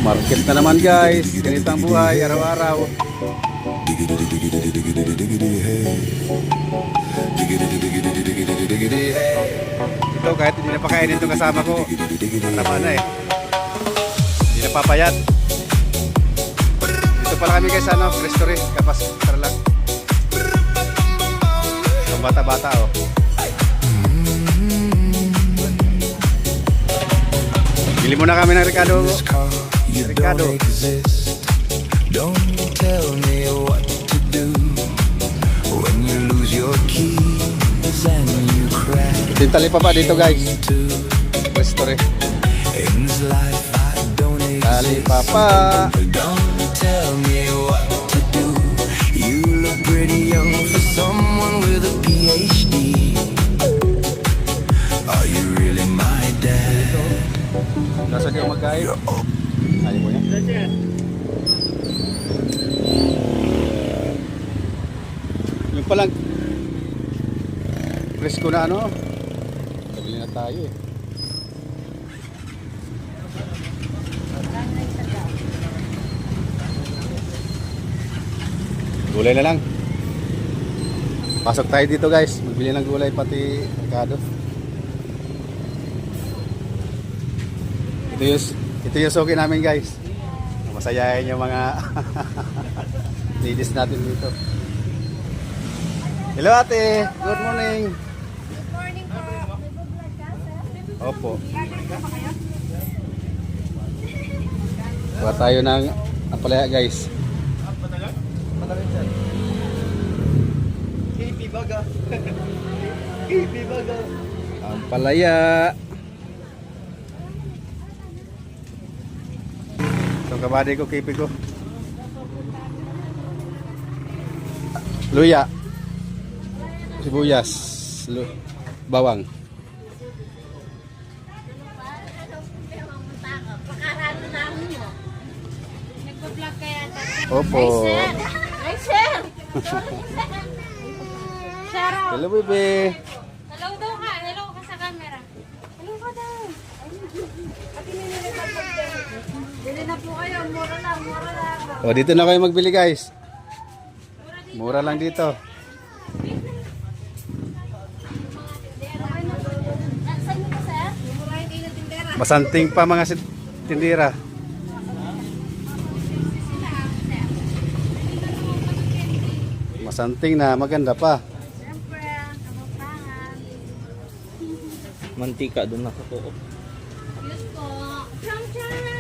Market na naman guys, ganito ang buhay araw-araw. Ito kahit hindi napakainin itong kasama ko, tama na eh, hindi napapayat. Dito pala kami guys, ano, restaurant, kapas tara lang. Itong bata-bata oh. Bili muna kami ng Ricardo. Ricardo. Don't tell me what to do when you lose your keys and you cry. Tintali pa ba dito guys? Restaurant. Tali pa pa. Don't tell me what to do. You look pretty young for someone with a PhD. Are you really my dad? Nasa niyo magkain? Ayaw mo yan? Yung palang presko na ano, nabili na tayo eh. Gulay na lang. Pasok tayo dito guys, magbili ng gulay pati Ricardo. Ito yung suki namin guys. Masayahin yung mga ladies natin dito. Hello ate, good morning. Good morning po. Nag-vlog ka, sir? Opo. Kuha tayo ng ampalaya guys. KP Baga. KP Baga. Ampalaya. Itong kabady ko, kipi ko. Luya. Sibuyas. Bawang. Pakarano namin mo. Nag-vlog kaya tayo. Opo. Hi, sir! Shout out! Hello bebe. Hello daw ka. Hello ka sa camera. Hello ka daw. At ininili ka po. Bili na po kayo. Mura lang, mura lang. O dito na kayo magbili guys. Mura lang dito. Saan mo ka, sir? Murahin kayo ng tindera. Masanting pa mga tindira. Masanting na, maganda pa. Siyempre, kamustangan. Mantika doon nakakuot. Yes po. Chang chang!